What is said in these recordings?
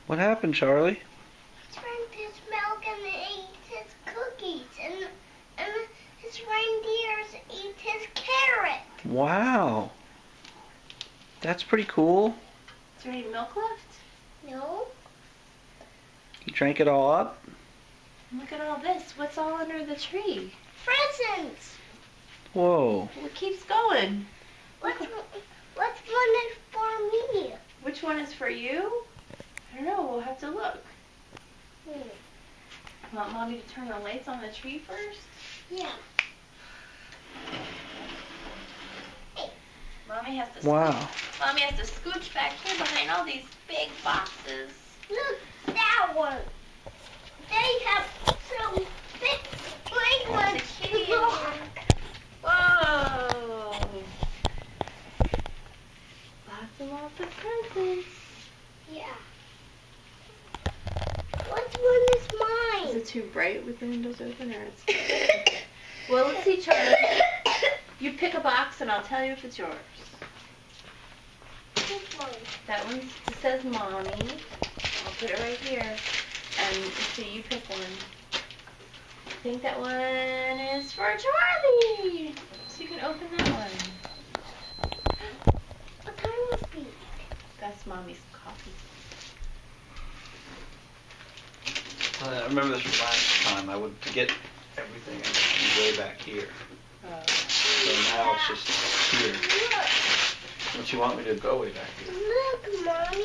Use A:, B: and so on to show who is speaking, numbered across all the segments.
A: What happened, Charlie?
B: He drank his milk and ate his cookies, and his reindeers ate his carrot.
A: Wow. That's pretty cool.
C: Is there any milk left?
B: No.
A: You drank it all up?
C: Look at all this. What's all under the tree?
B: Presents.
A: Whoa.
C: It keeps going.
B: What's one is for me?
C: Which one is for you? I don't know. We'll have to look. Want Mommy to turn the lights on the tree first?
B: Yeah.
C: Mommy has to.
A: Wow.
C: Mommy has to scooch back here behind all these big boxes.
B: Look, that one. They have some big big ones.
C: kitty.
B: Look.
C: Whoa! Lots of presents.
B: Yeah. What one is mine?
C: Is it too bright with the windows open, or it's? Well, let's see, Charlie. You pick a box, and I'll tell you if it's yours.
B: This one.
C: That one says Mommy. I'll put it right here. And let's see, you pick one. I think that one is for Charlie. So you can open that one.
B: What time was it?
C: That's Mommy's coffee.
A: I remember this from last time. I would forget everything and it'd be way back here. So now it's just here.
B: Look.
A: Don't you want me to go way back here?
B: Look, Mommy.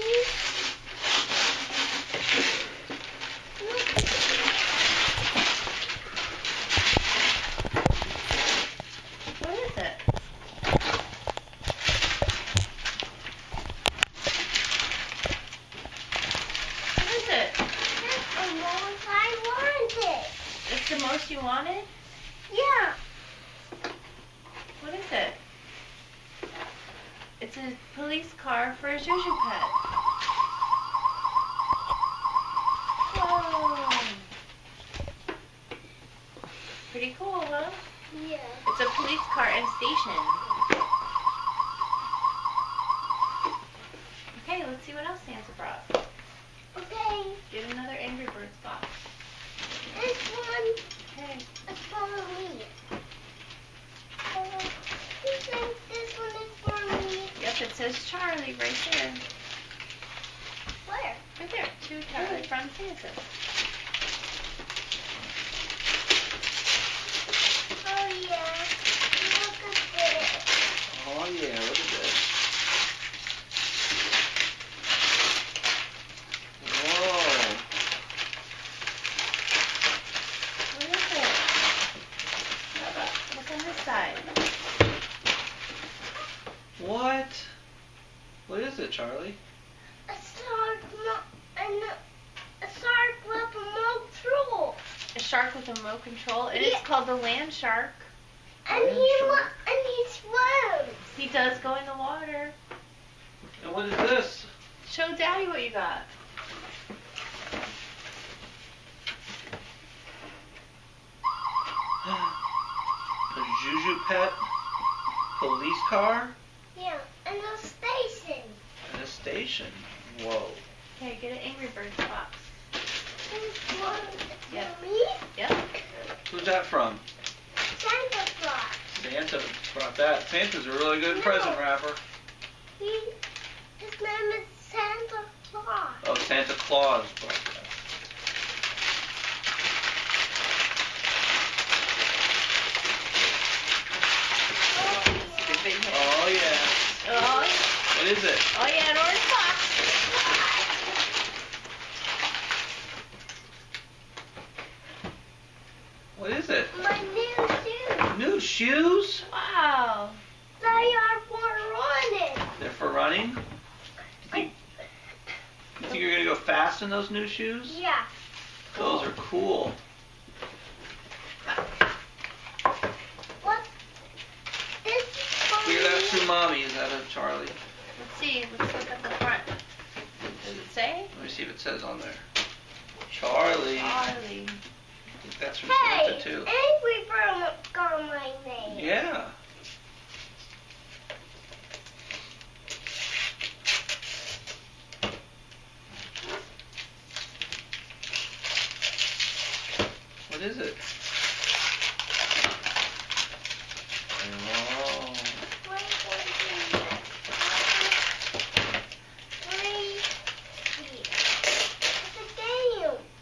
B: Look.
C: What is it? What is it?
B: That's the most I wanted.
C: It's the most you wanted?
B: Yeah.
C: What is it? It's a police car for a Juju pet. Whoa. Pretty cool, huh?
B: Yeah.
C: It's a police car and station. Okay, let's see what else Santa brought.
B: Okay.
C: Get another Angry Birds box.
B: This one
C: Okay.
B: is for me. You think this one is for me?
C: Yep, it says Charlie right there.
B: Where?
C: Right there. To Charlie from Santa.
B: Oh yeah. Look at this.
A: Oh yeah, look at this. Whoa.
C: What is it? Look on this side.
A: What? What is it, Charlie?
B: A shark with a remote control.
C: A shark with a remote control. It is
B: Yeah.
C: called the land shark.
B: And
A: Yeah, sure.
B: he swims.
C: He does go in the water.
A: And what is this?
C: Show Daddy what you got.
A: A Juju pet police car
B: Yeah, and a station.
A: and a station. Whoa.
C: Okay, get an Angry Birds box.
B: This one
C: Yeah.
B: for me.
C: Yep.
A: Who's that from?
B: Santa Claus.
A: Santa brought that. Santa's a really good
B: No.
A: present wrapper.
B: His name is Santa Claus.
A: Oh, Santa Claus brought that.
C: Big hit.
A: Oh yeah.
C: Oh,
A: What is it?
C: oh yeah, an orange box.
A: What is it?
B: My new shoes.
A: New shoes?
C: Wow.
B: They are for running.
A: They're for running? You think you're gonna go fast in those new shoes?
B: Yeah.
A: Those are cool.
B: What? This is for
A: Clear that
B: me.
A: through Mommy. Is that a Charlie?
C: Let's see. Let's look at the front. Does it say?
A: Let me see if it says on there. Charlie.
C: Charlie.
A: I think that's from
B: Hey,
A: Santa too.
B: Angry Bird got my name.
A: Yeah. What is it? Oh.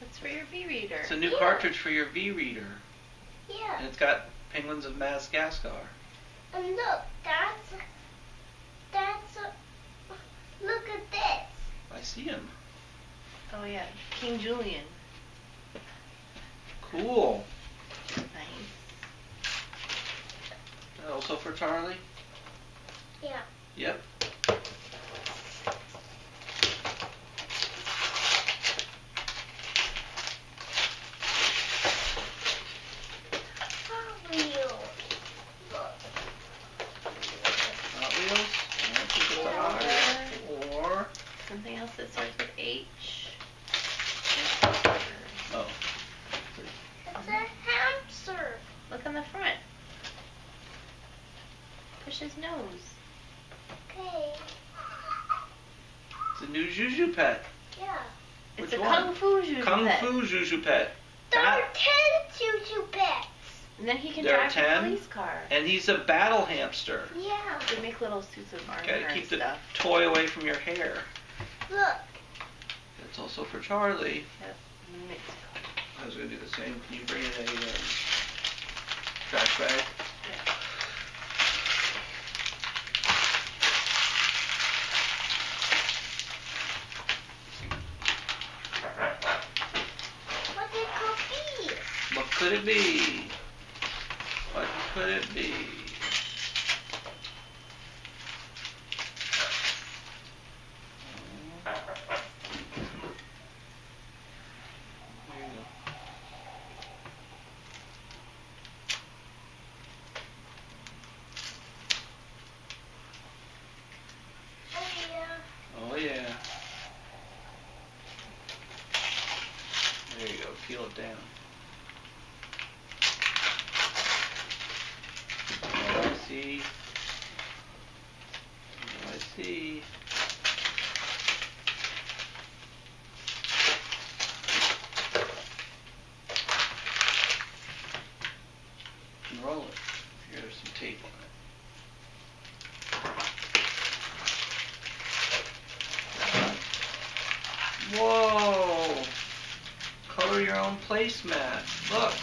C: It's for your V-Reader.
A: It's a new cartridge for your V-Reader.
B: Yeah.
A: And it's got penguins of Madagascar.
B: And look, look at this.
A: I see him.
C: Oh yeah, King Julian.
A: Cool.
C: Nice.
A: Also for Charlie?
B: Yeah.
A: Yep.
B: Hot Wheels. Look.
A: Hot Wheels. Or
C: Something else that starts with H.
A: oh,
B: It's a hamster.
C: Look on the front. Push his nose.
B: Okay.
A: it's a new Juju pet.
B: Yeah.
C: It's
A: Which
C: a
A: one?
C: Kung Fu Juju
A: Kung
C: pet.
A: Fu Juju pet.
B: There are
A: Bat-
B: 10 choo-choo pets.
C: And then he can
A: There are
C: drive a
A: 10?
C: police car.
A: And he's a battle hamster.
B: Yeah.
C: They make little suits of armor
A: Gotta
C: and
A: keep the
C: stuff.
A: toy away from your hair.
B: Look.
A: It's also for Charlie.
C: Yep. Mix.
A: I was gonna do the same. Can you bring in a trash bag?
B: What it could be?
A: What could it be? What could it be? There you go.
B: Oh yeah.
A: Oh yeah. There you go. Peel it down. Oh, I see. Oh, I see. And roll it. Here's some tape on it. Whoa! Color your own placemat. Look.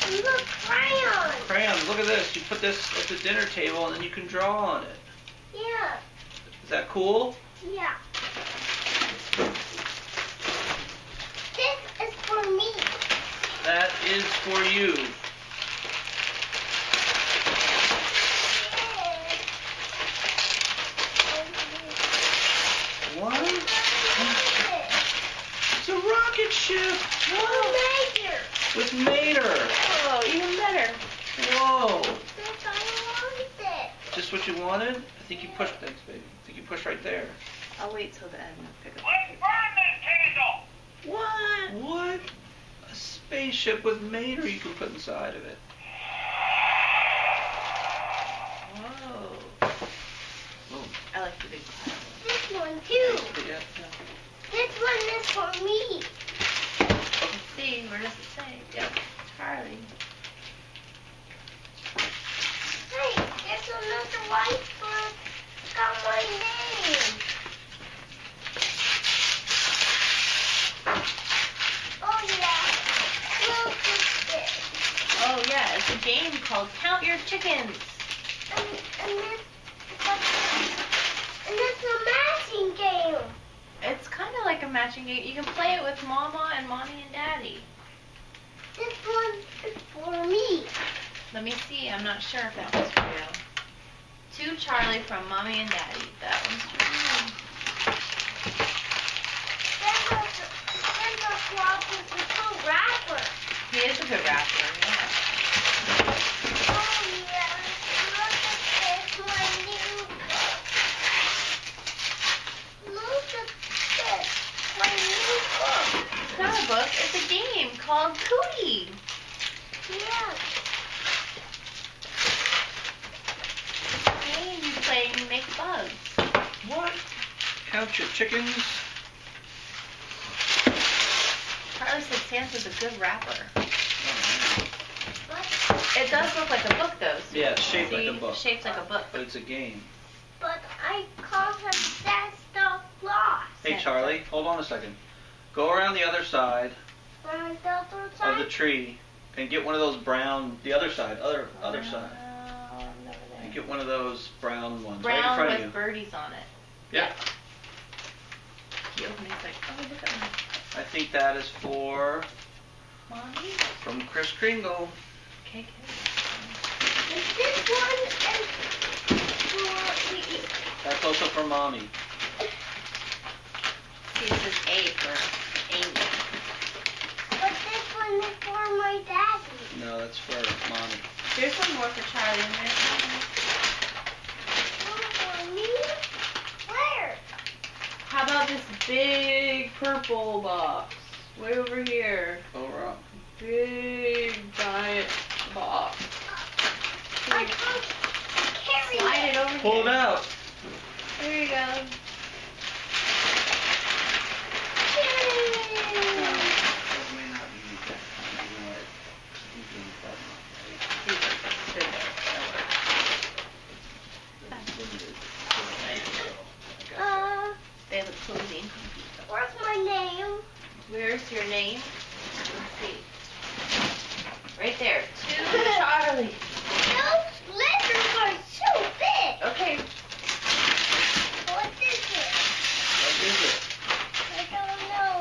B: And look, crayon.
A: Crayons, look at this. You put this at the dinner table and then you can draw on it.
B: Yeah.
A: Is that cool?
B: Yeah. This is for me.
A: That is for you. What? It's a rocket ship.
B: Oh, Mater.
A: With Mater.
C: Oh, even better.
A: Whoa.
B: This I want it.
A: Just what you wanted? I think you pushed, thanks baby. I think you pushed right there.
C: I'll wait till the end and pick up.
D: Let's burn this candle!
C: What?
A: What? A spaceship with Mater you can put inside of it.
C: Whoa.
A: Oh.
C: I like the big pile.
B: This one too.
A: Yeah.
B: This one is for me.
C: Let's see, where does it say? Yep, Charlie.
B: Hey, there's another white bird. Got my name. Oh yeah. Look at this.
C: Oh yeah, it's a game called Count Your Chickens.
B: And it's a matching game.
C: It's kind of like a matching game. You can play it with Mama and Mommy and Daddy.
B: This one is for me.
C: Let me see. I'm not sure if that one's for you. To Charlie from Mommy and Daddy. That one's for you.
B: Santa Claus is a good rapper.
C: He is a good rapper. Yeah.
B: Oh yeah. Look at this, my new book. Look at this, my new book.
C: It's not a book. It's a game called Cootie.
B: Yeah.
C: Game you play and make bugs.
A: What? Count your chickens.
C: Charlie said Santa's a good rapper.
A: Oh,
C: It does look like a book though.
A: Yeah, it's shaped
C: See?
A: like a book.
C: Shaped like a book.
A: But it's a game.
B: But I call him Santa Claus.
A: Hey Charlie, hold on a second. Go around the other side
B: On the other
A: of the
B: side.
A: tree and get one of those brown. The other side, other side.
C: Over there.
A: And get one of those brown ones right in front
C: Brown
A: of you.
C: with birdies on it.
A: Yep.
C: You open it, it's like, oh, look at me.
A: I think that is for
C: Mommy?
A: from Kris Kringle.
C: Okay,
B: Is this one and for the
A: That's also for Mommy.
C: See, this is A for Amy.
B: But this one is for my daddy.
A: No, that's for Mommy.
C: There's one more for Charlie in there.
B: One for me? Where?
C: How about this big purple box? Way over here.
A: Over up.
C: Big giant box.
B: I can't carry
C: Slide it over here.
A: Pull it out.
C: There you go. They have a closing.
B: Where's my name?
C: Where's your name? Let's see. Right there. To Charlie.
B: Those letters are so big.
C: Okay.
B: What is it?
A: What is it?
B: I don't know.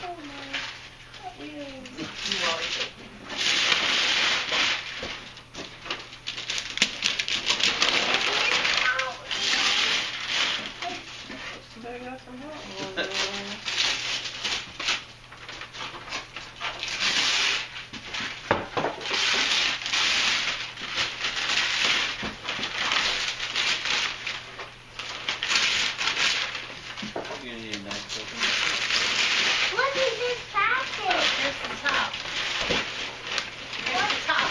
B: Oh my. What is it?
C: You always open. Somebody got some help.
A: You're gonna need a knife to open
B: What is this package?
C: Here's the top. Here's the top.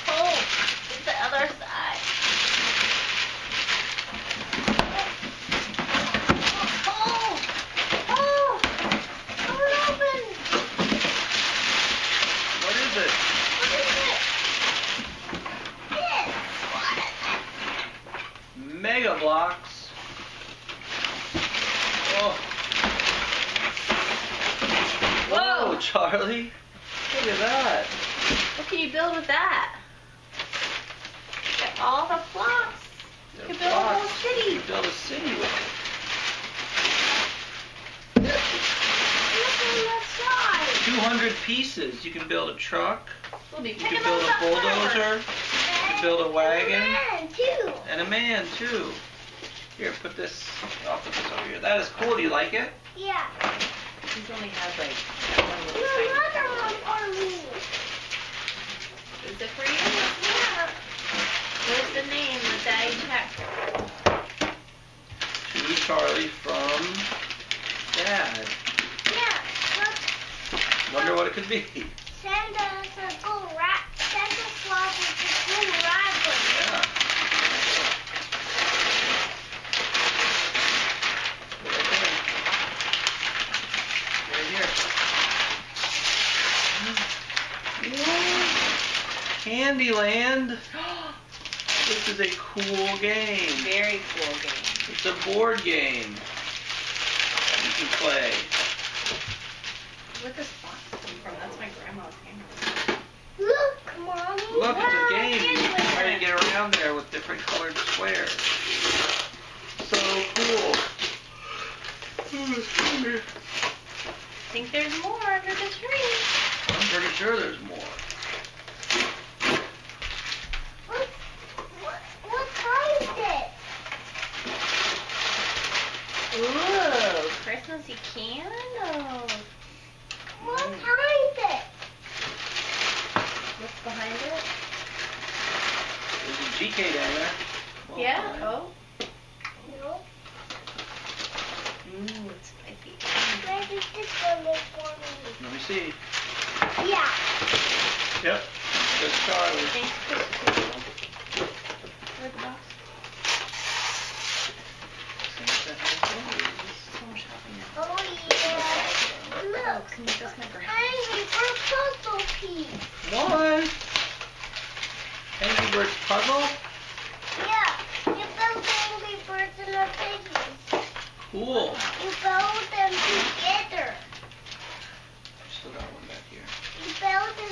C: Oh, it's the other side.
B: Oh! Oh! Don't open!
A: What is it?
B: What is it? This! What is it?
A: Mega Blocks. Oh.
C: Whoa.
A: Whoa, Charlie. Look at that.
C: What can you build with that? Got all the blocks. You can build a whole city.
A: You build a city with it.
B: Look on the side!
A: 200 pieces. You can build a truck.
C: We'll be
A: You
C: picking
A: can build
C: those
A: a
C: up forever.
A: bulldozer. You can build a wagon.
B: Man, too.
A: And a man, too. Here, put this. I'll put this over here. That is cool. Do you like it?
B: Yeah.
C: He's only has like one little tiny.
B: Another one for me.
C: Is it for you?
B: Yeah.
C: What's the name? Let Daddy check.
A: To Charlie from Dad.
B: Yeah. Look,
A: Wonder what it could be.
B: Santa's a good rat. Santa Claus is a good rapper.
A: Yeah. Right here. Whoa. Candyland. This is a cool game.
C: Very cool game.
A: It's a board game that you can play.
C: Where'd this box come from? That's my grandma's hand.
B: Look, Mommy.
A: Look, it's a
C: Wow,
A: game. You can try to
C: Candyland.
A: get around there with different colored squares. So cool.
C: I think there's more under the tree.
A: I'm pretty sure there's more.
B: What kind is it?
C: Ooh, Christmassy candles.
B: What kind is it?
C: What's behind it?
A: There's a GK down there. Well,
C: Yeah.
A: fine.
C: Oh.
B: No.
C: Ooh, it's spicy.
B: Maybe this one is for me.
A: Let me see.
B: Yeah.
A: Yep. Good Charlie.
C: Thanks, Chris. Where's the box?
A: Santa has those.
C: Home shopping
B: Look.
C: Can you just my brain?
B: Angry Bird puzzle piece.
A: What? Angry Birds puzzle?
B: Yeah. You build Angry Birds in the piggies.
A: Cool.
B: You build them together.
A: Still got one back here.
B: You build them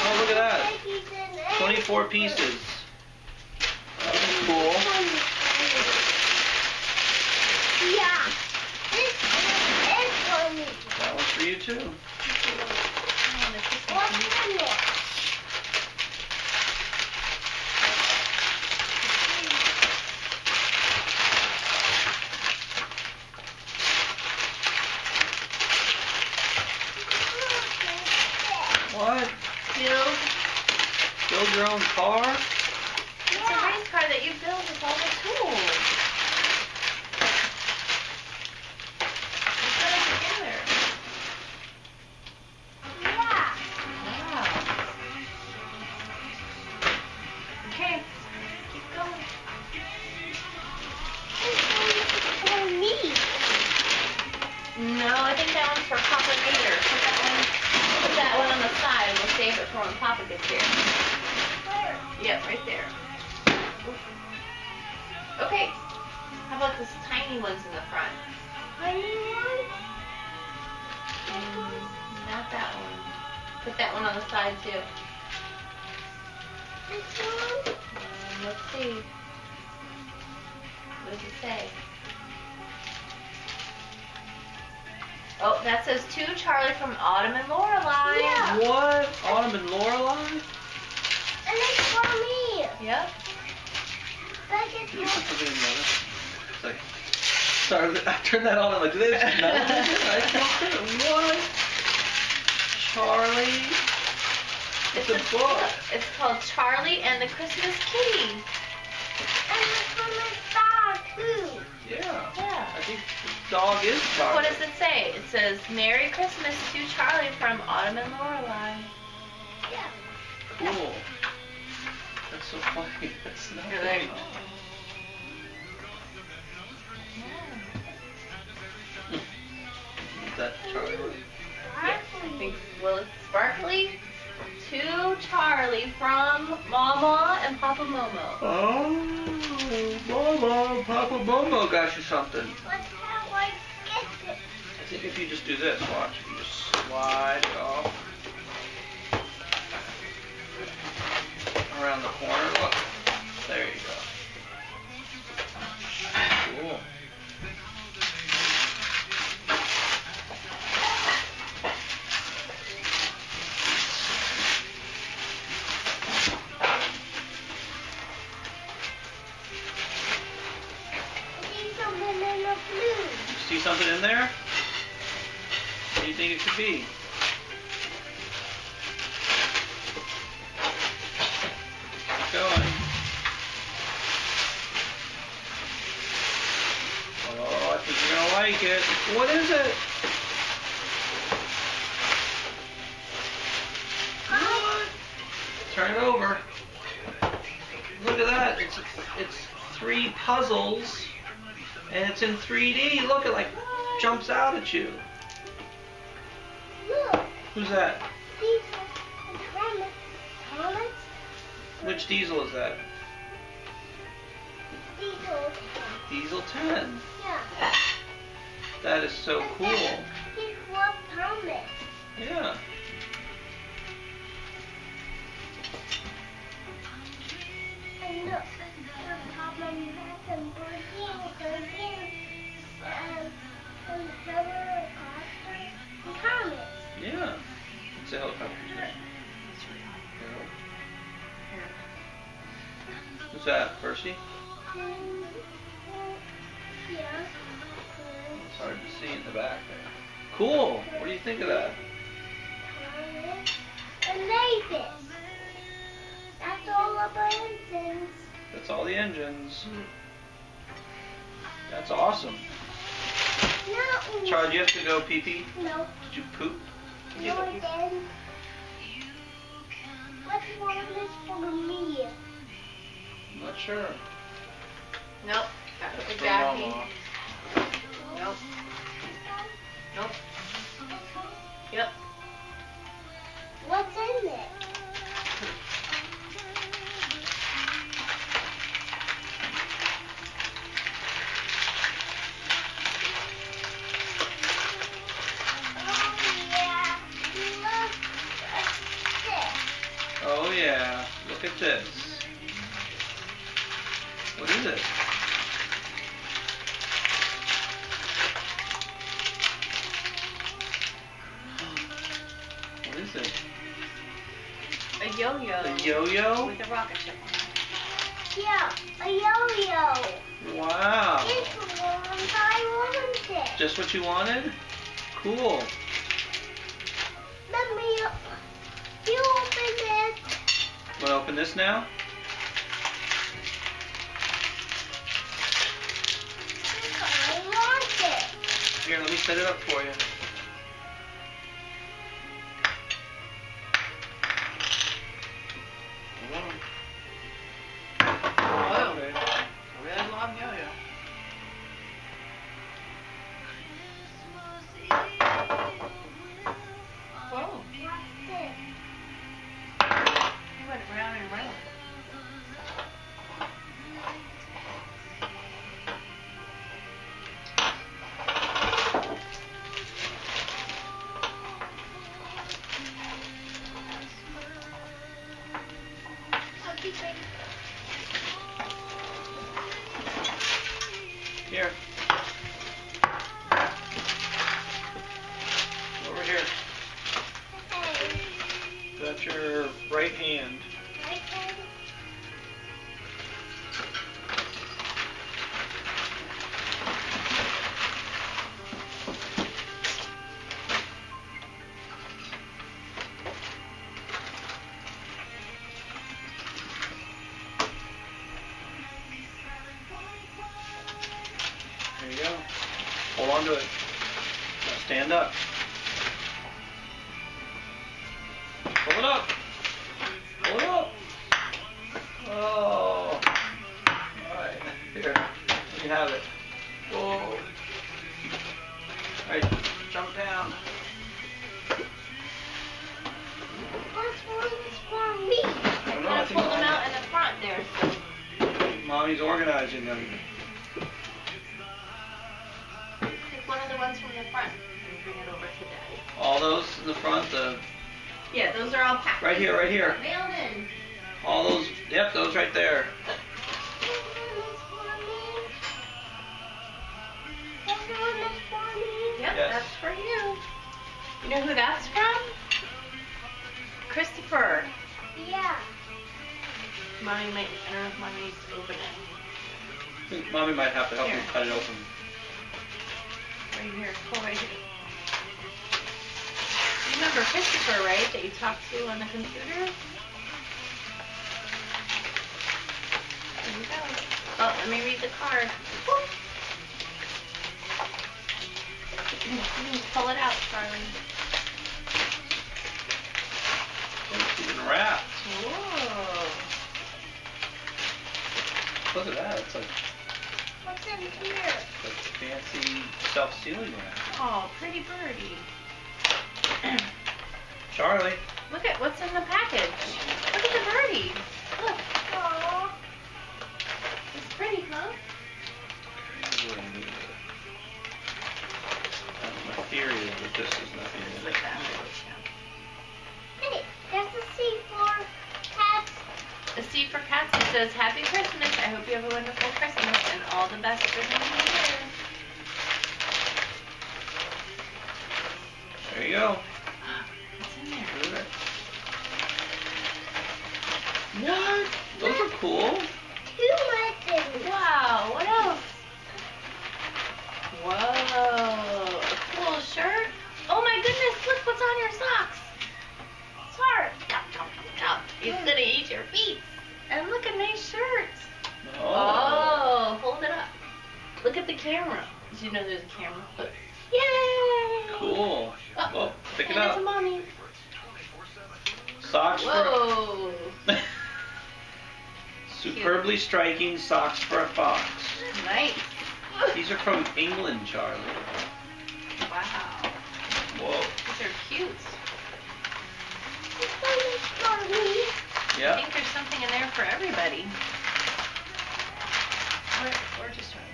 A: Oh, look at that.
B: piggies and
A: 24
B: Angry Birds.
A: pieces. That's cool.
B: Yeah. This is for me.
A: That one's for you too.
B: What's in it?
A: What? Build your own car?
C: It's a race car that you build with all the tools. You put it together.
B: Yeah.
C: Wow. Okay, keep going.
B: This one is for me.
C: No, I think that one's for Papa later. Put that one on the side and we'll save it for when Papa gets here.
B: Where?
C: Yep, right there. Okay. How about these tiny ones in the front?
B: Anyone?
C: Not that one. Put that one on the side too.
B: This one?
C: Let's see. What does it say? Oh, that says to Charlie from Autumn and Lorelei.
B: Yeah.
A: What? Autumn and Lorelei?
B: And it's for me.
C: Yep.
B: Like it's
A: Did you
B: for
A: put something in the oven? It's like, sorry, I turned that on. I'm like, do they have smell it? I smelled it. What? Charlie? It's a book.
C: It's called Charlie and the Christmas Kitty.
B: And it's for my dog too.
A: Yeah.
C: Yeah.
A: I think the dog is Charlie.
C: What does it say? It says, Merry Christmas to Charlie from Autumn and Lorelei.
B: Yeah.
A: Cool. That's so funny. That's not
C: You're like,
A: Is that Charlie?
C: yeah, I think, well, it's Sparkly to Charlie from Mama and Papa Momo.
A: Oh, Mama, Papa Momo got you something.
B: Let's have like get it.
A: I think if you just do this, watch, you just slide it off around the corner. Look, there you go. Cool.
B: See something in the blue.
A: See something in there? What do you think it could be? Keep going. Oh, I think you're gonna like it. What is it? What? Turn it over. Look at that. It's 3 puzzles, and it's in 3D. Look, it like jumps out at you.
B: Look.
A: Who's that?
B: These are Thomas. Thomas?
A: Which Diesel is that?
B: Diesel.
A: Diesel 10.
B: Yeah.
A: That is so cool.
B: He was Thomas.
A: Yeah.
B: And look, the problem has some Birdie and helicopter and Thomas.
A: Yeah. It's a helicopter. Who's that? Percy?
B: Yeah.
A: It's hard to see in the back there. Cool. What do you think of that?
B: Thomas. And Mavis. That's all of our engines.
A: That's all the engines. That's awesome.
B: No.
A: Charlie, you have to go pee-pee?
B: No.
A: Did you poop?
B: No, I didn't. What's one is for me?
A: I'm not sure.
C: Nope. That was
A: For
C: Jackie.
A: Mama.
C: Nope. Nope.
B: It's for
A: Look at this. What is it? What is it?
C: A yo-yo.
A: A yo-yo?
C: With a rocket ship on it.
B: Yeah, a yo-yo.
A: Wow.
B: It's the one I wanted.
A: Just what you wanted? Cool.
B: Let me, you open it.
A: Want to open this now?
B: I want it.
A: Here, let me set it up for you.
C: Whoa.
A: Okay.
C: A really long yo-yo. Whoa.
B: What's this?
C: You went round and round.
B: I'll keep it.
A: Here. Over here.
B: Hey,
A: Got your right hand.
B: I can.
A: There you go. Hold on to it. Now stand up. Pull it up. Pull it up. Oh. Alright. Here. Let me have it. Whoa. Alright. Jump down.
B: What's for me?
A: I don't know. I
C: Gotta
A: think
C: pull them out in the front there.
A: Mommy's organizing them.
C: Take one of the ones from the front and bring it over to Daddy.
A: All those in the front.
C: Yeah, those are all packed.
A: Right here. Right here.
C: Mailed in.
A: All those. Yep. Those right there.
C: Yep,
A: Yes.
C: that's for you. You know who that's from? Christopher.
B: Yeah.
C: Mommy might, I don't know if Mommy needs to open it.
A: I think Mommy might have to help
C: Here.
A: me cut it open.
C: Right here, pull right here. You remember Christopher, right? That you talked to on the computer? There you go. Oh, let me read the card. Pull it out, Charlie.
A: It's even wrapped.
C: Whoa.
A: Look at that. It's like
B: What's in here?
A: fancy self-sealing wrap.
C: Oh, pretty birdie.
A: Charlie.
C: Look at what's in the package. Look at the birdie. Look.
B: Aww.
C: It's pretty, huh?
A: My theory is that this is nothing.
C: Like that.
B: Hey, there's a C for cats.
C: A C for cats. It says, Happy Christmas. I hope you have a wonderful Christmas and all the best for the new year.
A: There you go.
C: What's in there?
A: Look at that. What? Those are cool.
B: 2 buttons.
C: Wow, what else? Whoa, a cool shirt. Oh my goodness, look what's on your socks. Sorry. He's gonna eat your feet. And look, a nice shirt. Oh, hold it up. Look at the camera. Did you know there's a camera? Look. Yay!
A: Cool.
C: Oh,
A: Well, pick it
C: and it's
A: up.
C: a mommy.
A: Socks for
C: Whoa.
A: superbly striking socks for a fox.
C: Nice.
A: These are from England, Charlie.
C: Wow.
A: Whoa.
C: These are cute.
B: This one is for me.
C: I
A: Yeah.
C: think there's something in there for everybody. We're just trying.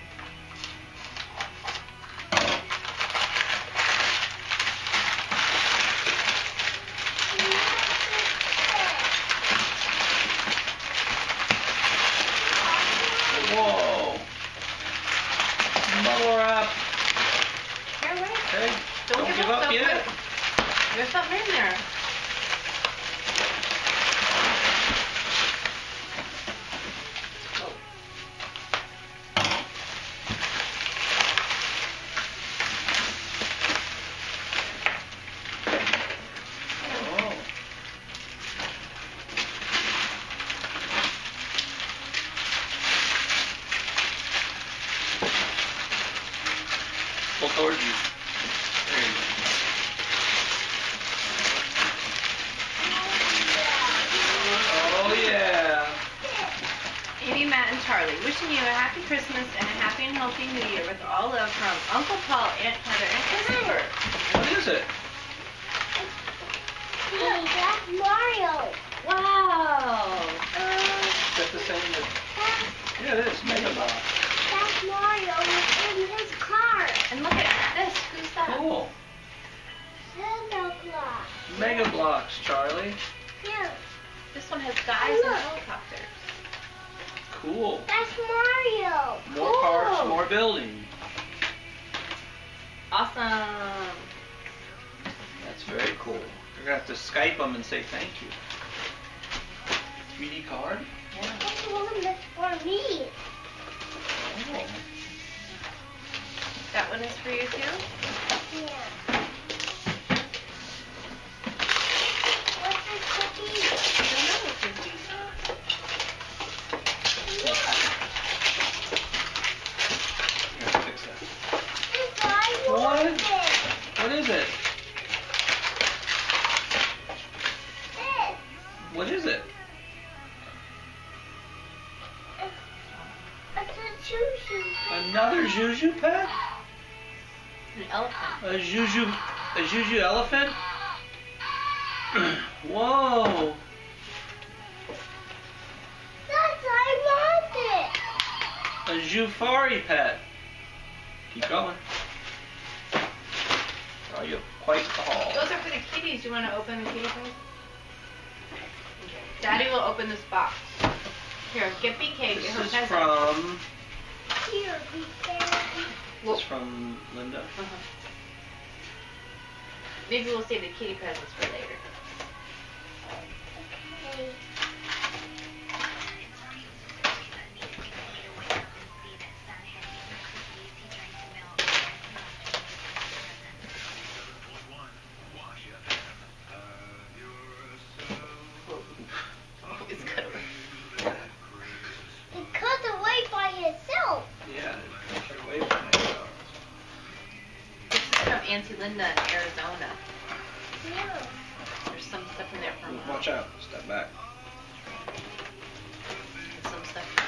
C: wishing you a happy Christmas and a happy and healthy New Year with all love from Uncle Paul, Aunt Heather, and Christopher.
A: What is it?
B: Look, that's Mario.
C: Wow.
A: Is that the same as... Yeah, it is. Mega Bloks.
B: That's Mario in his car.
C: And look at this. Who's that?
A: Cool.
B: Santa Claus.
A: Mega Bloks, Charlie.
B: Yeah,
C: This one has guys and helicopters.
A: Cool.
B: that's Mario.
A: More
C: Cool.
A: parks, more building.
C: Awesome.
A: That's very cool. You're going to have to Skype them and say thank you. 3D card?
C: Yeah.
B: This one is for me.
A: Oh.
C: That one is for you too?
B: Yeah. What's this cookie?
C: I don't know what this is.
B: Look,
A: Here, fix that.
B: this I
A: What?
B: want it.
A: What is it?
B: This.
A: What is it?
B: It's a choo-choo.
A: Another Juju pet?
C: An elephant.
A: A Juju elephant? Whoa.
B: That's I want it.
A: A Jufari pet. Keep going. Oh, you're quite tall.
C: Those are for the kitties. Do you want to open the kitty toys? Daddy will open this box. Here, get BK. Get
A: This
C: her
A: is
C: present.
A: from...
B: Here, be careful.
A: This is from Linda.
C: Uh-huh. Maybe we'll save the kitty presents for later.
B: Okay.
C: It's good.
B: It cut away by itself.
A: Yeah, get away from me.
C: This is from Auntie Linda in Arizona.
B: Yeah.
C: There's some stuff in there from
A: Watch out. Step back.
C: some stuff from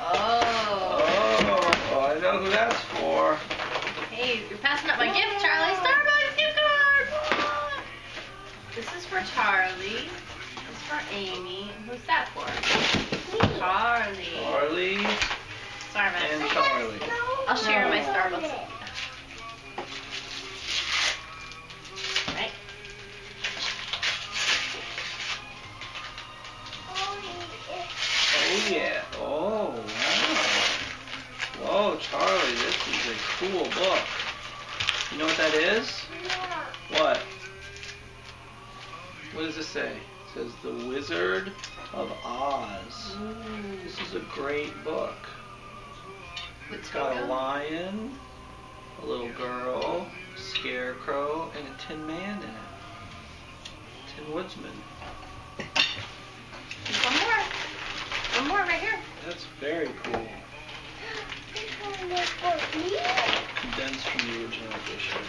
C: Oh.
A: Oh, I know who that's for.
C: Hey, you're passing up my gift, Charlie. Starbucks gift card. This is for Charlie. This is for Amy. Who's that for? Charlie.
A: Charlie
C: Starbucks.
A: and Charlie.
C: I'll share my
B: Oh.
C: Starbucks. Right?
A: Oh, yeah. Oh, wow. Whoa, Charlie, this is a cool book. You know what that is? What? What does it say? It says The Wizard of Oz. This is a great book. It's got a lion, a little girl, a scarecrow, and a tin man in it. Tin Woodsman.
C: There's one more. One more right here.
A: That's very cool.
B: This one is for me.
A: Condensed from the original edition.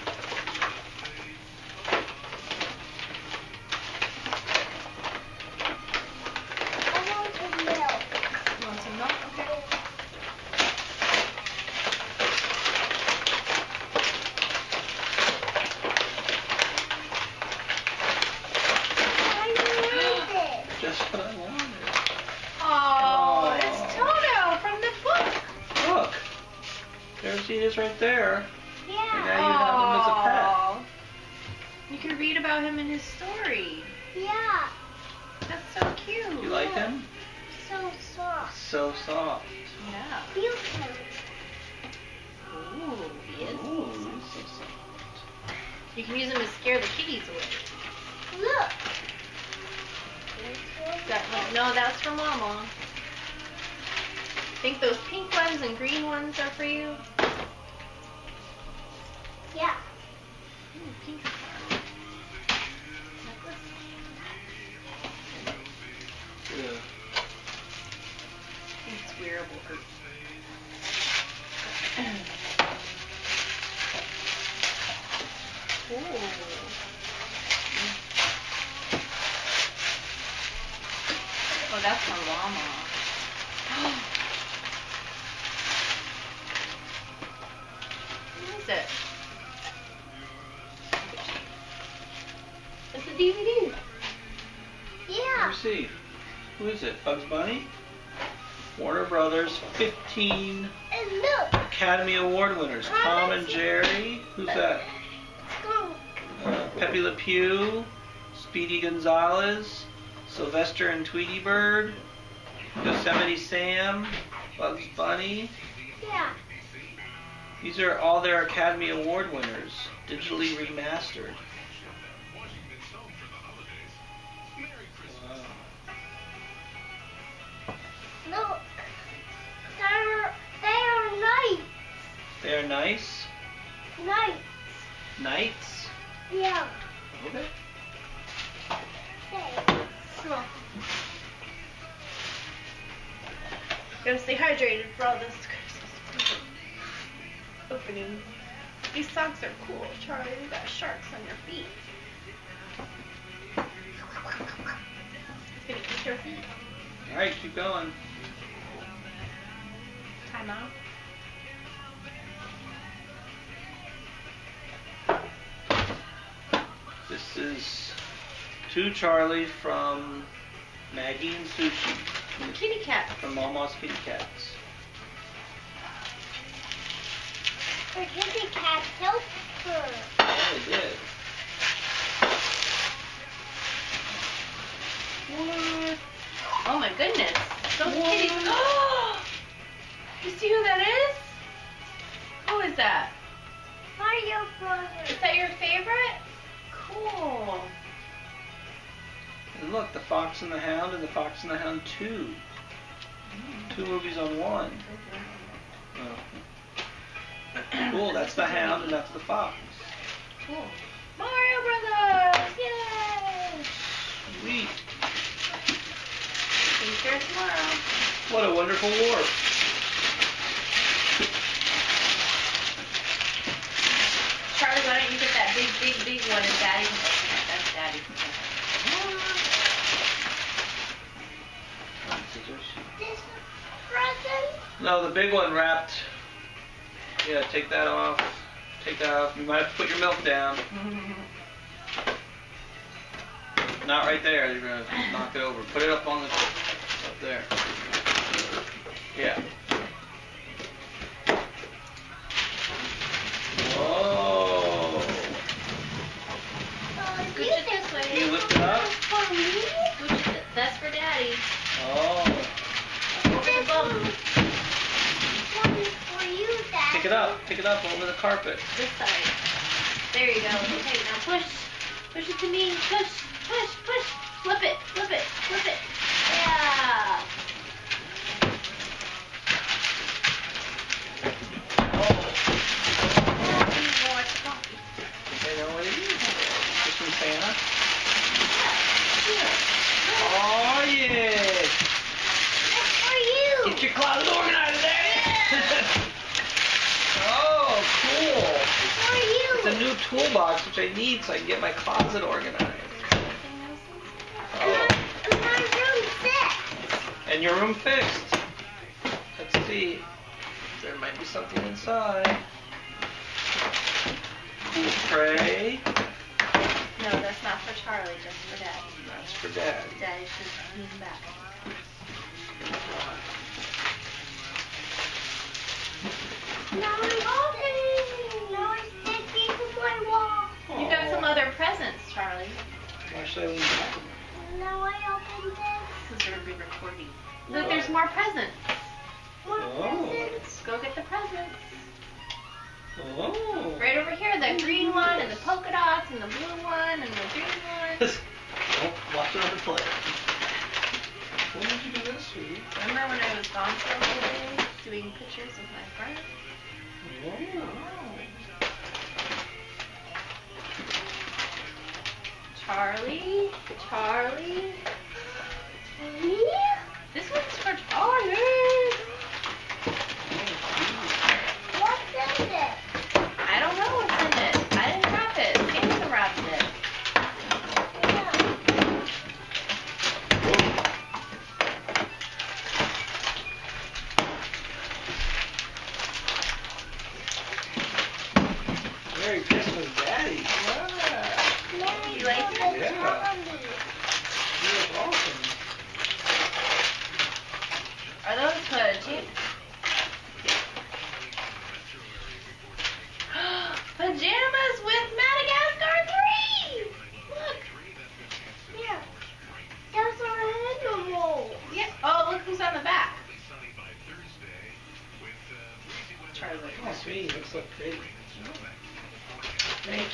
B: I want some milk.
C: You want some milk? Okay.
B: I want it.
A: Just what I wanted.
C: Oh, it's Toto from the book.
A: Look. There she is right there. And
B: Yeah.
A: now you have him as a pet.
C: Aw. You can read about him in his story.
B: Yeah.
C: That's so cute.
A: You like him?
B: So soft.
A: So soft.
C: Yeah.
B: Feel him.
C: Ooh, he is.
A: Ooh, he's so soft.
C: You can use him to scare the kitties away.
B: Look.
C: That one, no, that's for Mama. Think those pink ones and green ones are for you?
B: Yeah.
C: Ooh, pink. Necklace.
A: Yeah.
C: I think it's wearable. Ooh. that's from Mama. What is it? It's a DVD.
B: Yeah.
A: Let me see. Who is it? Bugs Bunny? Warner Brothers 15
B: And look.
A: Academy Award winners. Tom and Jerry. Who's that?
B: Skunk.
A: Pepe Le Pew, Speedy Gonzales, Sylvester and Tweety Bird, Yosemite Sam, Bugs Bunny.
B: Yeah.
A: These are all their Academy Award winners, digitally remastered. Wow.
B: Look. They are nice.
A: They are nice.
B: Nice.
A: Knights.
B: Yeah.
A: Okay.
B: They.
C: Gotta stay hydrated for all this Christmas opening. These socks are cool, Charlie. You got sharks on your feet. Gonna eat your feet.
A: All right, keep going.
C: Time out.
A: This is to Charlie from Maggie and Sushi
C: Kitty cat.
A: from Mama's Kitty Cats.
B: The kitty cat helped her.
A: Yeah, they did.
C: What? Oh my goodness. Those
A: What?
C: kitties. Oh! You see who that is? Who is that?
B: Mario Brothers.
C: Is that your favorite? Cool.
A: And look, The Fox and the Hound and The Fox and the Hound 2. 2 movies on one. Oh. Cool, that's the Hound and that's the Fox.
C: Cool. Mario Brothers! Yay!
A: Sweet.
C: See you here tomorrow.
A: What a wonderful warp.
C: Charlie, why don't you get that big one and Daddy can open it. That's Daddy's.
A: Scissors.
B: This present.
A: No, the big one wrapped. Yeah, take that off. Take that off. You might have to put your milk down. Not right there. You're gonna knock it over. Put it up on the up there. Yeah. Whoa.
C: Scooch it this way.
A: Can you lift it up?
B: For me?
C: Scooch it. That's for Daddy.
A: Oh.
C: Over the bum.
B: One is for you, Dad.
A: Pick it up. Pick it up over the carpet.
C: This side. There you go. Okay, now push. Push it to me. Push. Push. Push. Flip it. Flip it. Flip it. Yeah.
A: Okay, now what is it? This from Santa?
C: Yeah.
A: Oh, yeah.
B: That's for you.
A: Get your closet organized, Daddy. Oh, cool.
B: For you.
A: It's a new toolbox, which I need so I can get my closet organized. Oh,
B: And my room fixed.
A: and your room fixed. Let's see. There might be something inside. Cool tray.
C: No, that's not for Charlie, just for Daddy.
A: That's for Dad.
C: Daddy should lean back.
B: Now I stick it to my wall.
C: You got some other presents, Charlie.
A: Why should I lean back?
B: Now I open this.
C: Because we're going to be recording. Look, there's more presents.
B: More
A: Oh.
B: presents.
C: Go get the presents.
A: Oh.
C: Right over here, the green one, and the polka dots, and the blue one, and the green one.
A: Oh, watch another play. When did you do this, sweetie?
C: Remember when I was gone for a whole day doing pictures with my friend? Charlie? Charlie?
B: Me?
C: This one's for Charlie.
B: What's in it?
C: I don't know what's in it. I didn't wrap it. Santa wrapped it.
B: Yeah.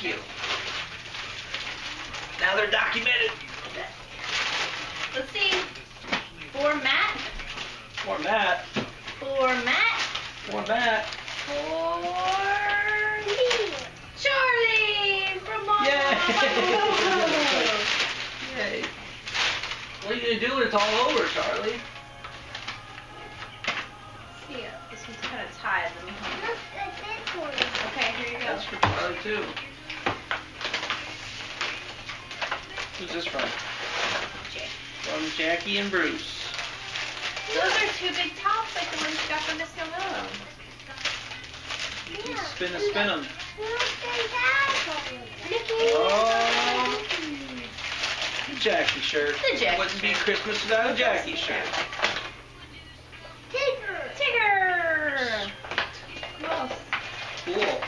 A: Thank you. Now they're documented.
C: Let's see. For Matt.
A: For Matt.
C: For Matt.
A: For Matt.
C: For me. Charlie from Mom.
A: Yay! Yay. What are you going to do when it's all over, Charlie?
C: See, this one's kind of tied. Let me hold
B: Look at this one.
C: it. Okay, here you go.
A: That's for Charlie, too. Who's this from?
C: Jake.
A: From Jackie and Bruce.
C: Those are two big tops like the ones you got from Miss Novello.
A: You can spin them.
B: Look at that one.
C: Mickey.
A: Oh. The Jackie shirt.
C: The Jackie
A: Wouldn't be
C: shirt.
A: Christmas without a Jackie shirt.
B: Tigger.
C: Tigger. Who else?
A: Cool.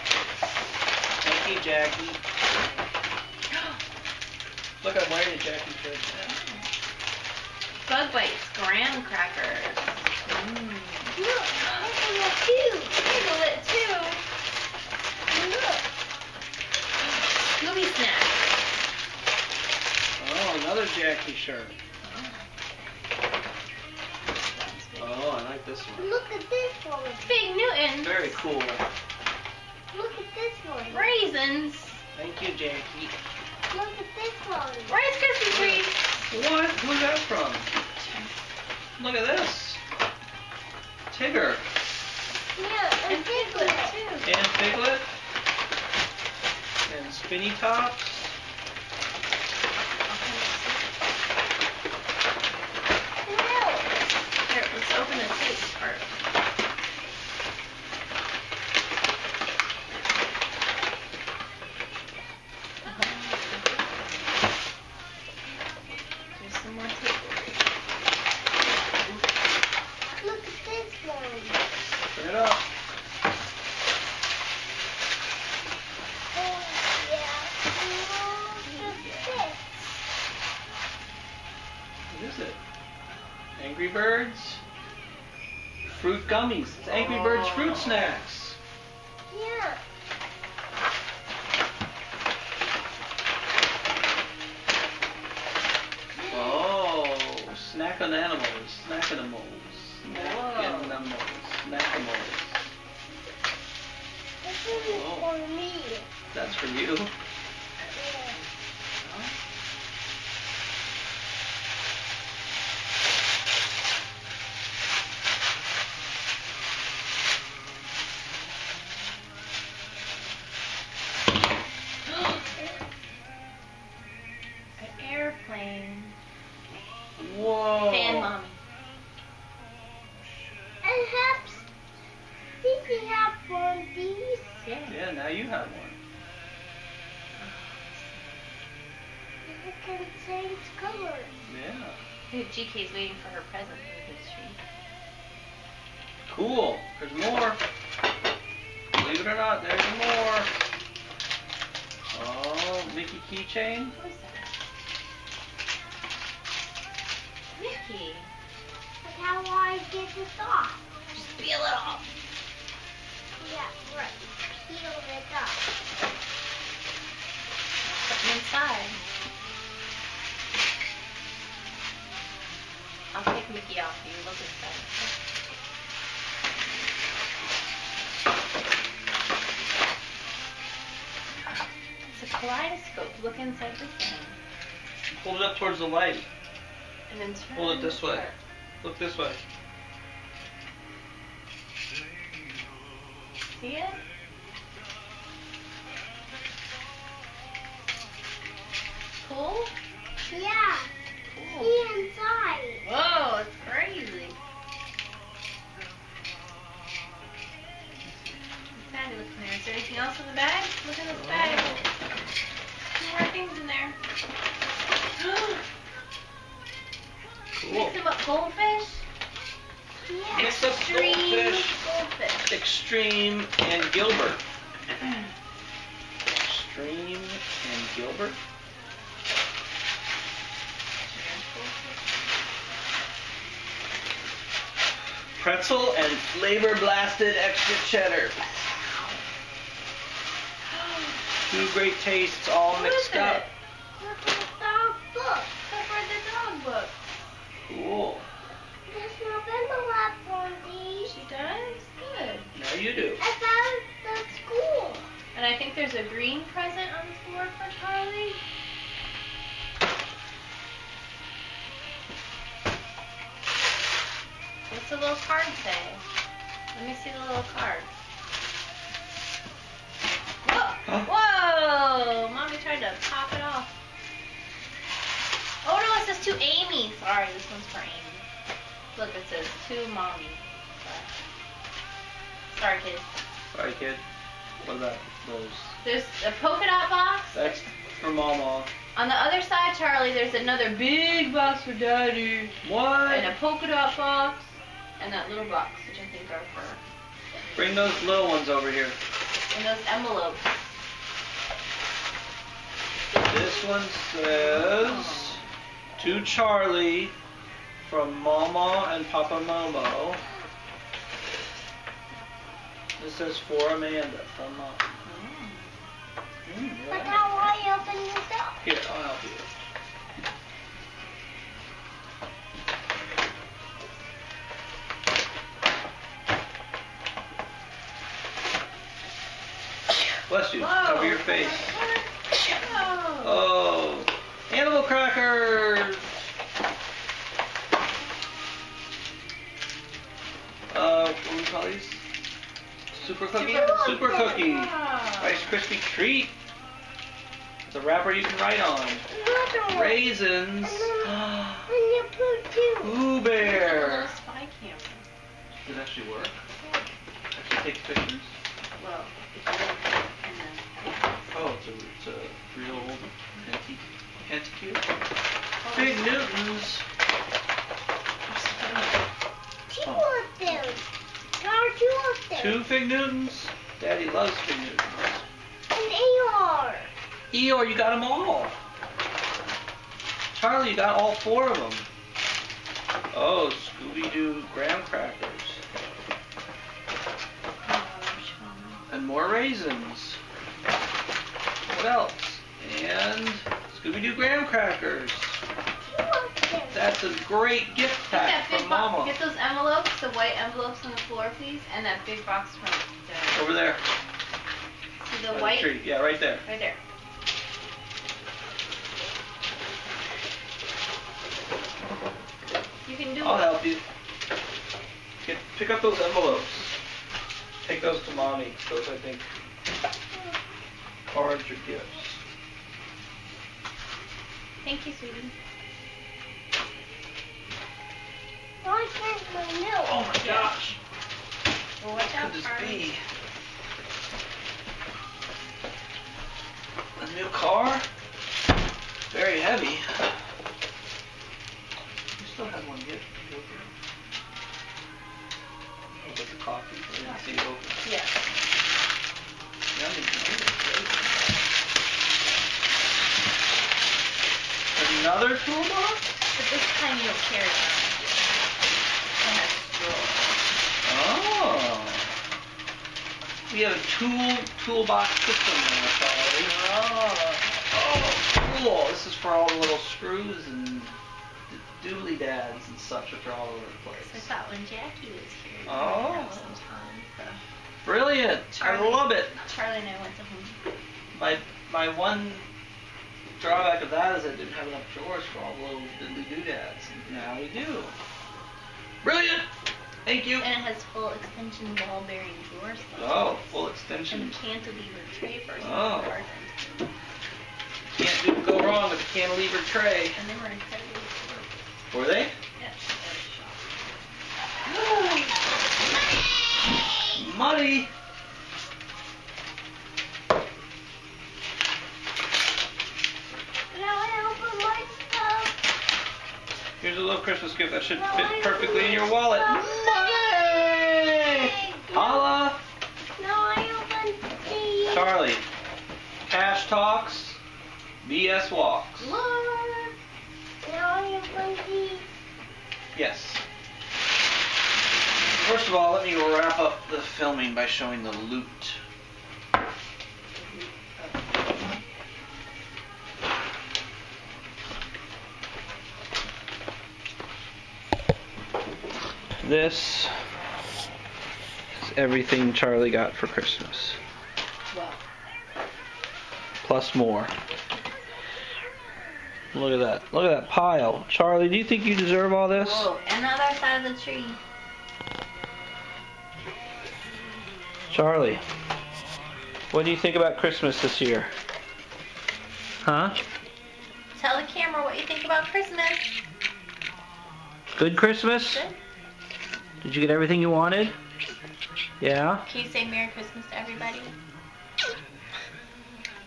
A: Thank you, Jackie. Look, I'm wearing a Jackie shirt.
C: Bug Bites graham crackers.
B: Look, look at that too.
C: Tickle it too.
B: Look.
C: Scooby snack.
A: Oh, another Jackie shirt. Oh, I like this one.
B: Look at this one.
C: Big Newton.
A: Very cool.
B: Look at this one.
C: Raisins.
A: Thank you, Jackie.
B: Look at this one.
C: Rice Krispie treats.
A: What? Who's that from? Look at this. Tigger.
B: Yeah,
C: And Piglet too.
A: And Piglet. And Spinny Tops.
B: Milk.
C: Here, let's open the taste part. There's some more takeaways.
B: Look at this one.
A: Turn it up.
B: Oh, yeah. Look at this.
A: What is it? Angry Birds? Fruit gummies. It's Angry Birds fruit snacks.
B: Yeah.
A: Oh, Snack-a-nanimals. Snack-a-nimals. Snack-a-nimals. Snack-a-nimals.
B: This is
A: Oh.
B: for me.
A: That's for you.
B: Yeah.
C: An airplane.
A: Whoa.
C: Fan mommy.
B: And have, think we have one of these?
C: Yeah.
A: Yeah, now you have one.
B: We can change colors.
A: Yeah.
C: Dude, GK's waiting for her present for this tree.
A: Cool. There's more. Believe it or not, there's more. Oh, Mickey keychain.
C: What is that? Mickey.
B: Look how I get this off.
C: Just peel it off.
B: Yeah, right. Peel it off.
C: Something inside. I'll take Mickey off you. Look inside. It's a kaleidoscope. Look inside this thing.
A: Hold it up towards the light.
C: And then turn
A: Hold it this way.
C: apart.
A: Look this way.
C: See it? Cool?
B: Yeah.
C: Cool.
B: See inside.
C: Whoa, it's crazy. Fabulous in there. Is there anything else in the bag? Look in this bag. Two more things in there.
A: Cool.
C: Mix them up. Goldfish.
B: Yeah.
A: Mix up
C: Extreme
A: goldfish.
C: goldfish.
A: Extreme and Gilbert. Extreme and Gilbert. Pretzel and flavor blasted extra cheddar. Two great tastes all
C: Who
A: mixed
C: is
A: up.
C: it?
B: Look at the dog book.
C: Clifford the dog book.
A: Cool.
B: There's November lap on these.
C: She does? Good.
A: Now you do.
B: I found the school.
C: And I think there's a green present on the floor for Charlie. What's the little card say? Let me see the little card. Whoa!
A: Huh?
C: Whoa! Mommy tried to pop it off. Oh no, it says to Amy. Sorry, this one's for Amy. Look, it says to Mommy. Sorry, kid.
A: Sorry, kid. What about those?
C: There's a polka dot box.
A: That's for Mama.
C: On the other side, Charlie, there's another big box for Daddy.
A: What?
C: And a polka dot box. And that little box, which I think are for...
A: Bring those little ones over here.
C: And those envelopes.
A: This one says, to Charlie from Mama and Papa Momo. This says for Amanda from Mom.
B: But how I open this up?
A: Here, I'll help you. Bless you.
C: Whoa.
A: Cover your face.
C: Oh.
A: Oh, animal crackers. What do we call these? Super cookie? Super cookie.
C: Wow.
A: Rice Krispie treat. It's a wrapper you can write on.
B: Another one.
A: Raisins.
B: And you put two.
A: Pooh
C: It's a
A: Bear.
C: little spy camera.
A: Does it actually work? Actually takes pictures?
C: Well, if you look and then...
A: Oh, it's a real old antique. Big Newtons.
B: Two of them. There are two of them.
A: Two Fig Newtons. Daddy loves Fig Newtons.
B: And AR.
A: Eeyore, you got them all. Charlie, you got all four of them. Oh, Scooby-Doo graham crackers. And more raisins. What else? And Scooby-Doo graham crackers.
B: Two of them.
A: That's a great gift
C: Get that
A: pack
C: big
A: from
C: box.
A: Mama.
C: Get those envelopes, the white envelopes on the floor, please, and that big box from the...
A: Over there.
C: See
A: By
C: the white?
A: tree. Yeah, right there.
C: Right there. You can do
A: I'll
C: it.
A: help you. Pick up those envelopes. Take those to Mommy. Those, I think, are your gifts.
C: Thank you, sweetie.
B: I drank my milk.
A: Oh my gosh.
C: Well, watch out,
A: Could this
C: Charlie.
A: be a new car? Very heavy. You still have one gift. Go for it. Oh, but the coffee. I didn't see it open.
C: Yeah.
A: Yummy. Another toolbox?
C: But this time you don't carry it around. It has
A: Oh. We have a toolbox system now, Charlie. Oh, cool. This is for all the little screws and doodly dads and such, which are all over the
C: I
A: place.
C: thought when Jackie was here,
A: Oh.
C: we'd have some time. So
A: Brilliant. I
C: Charlie.
A: love it.
C: Charlie and I went to Home.
A: My one drawback of that is I didn't have enough drawers for all the little diddly doodads. Now we do. Brilliant. Thank you.
C: And it has full extension ball bearing drawers.
A: Oh, full
C: And
A: extension.
C: cantilever tray for some
A: Oh.
C: cartons.
A: Can't go wrong with a cantilever tray.
C: And they were incredibly affordable.
A: Were they?
C: Yes,
A: Money.
B: Now I open my stuff.
A: Here's a little Christmas gift that should fit perfectly in your wallet. Money! Holla!
B: Now I open the.
A: Charlie, cash talks, BS walks.
B: Look. Now I open the.
A: Yes. First of all, let me wrap up the filming by showing the loot. This is everything Charlie got for Christmas.
C: Wow.
A: Plus more. Look at that. Look at that pile. Charlie, do you think you deserve all this?
C: Whoa, and the other side of the tree.
A: Charlie, what do you think about Christmas this year? Huh?
C: Tell the camera what you think about Christmas.
A: Good Christmas?
C: Good.
A: Did you get everything you wanted? Yeah?
C: Can you say Merry Christmas to everybody?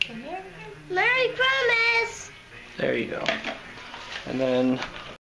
C: Say Merry Christmas.
B: Merry Christmas!
A: There you go. And then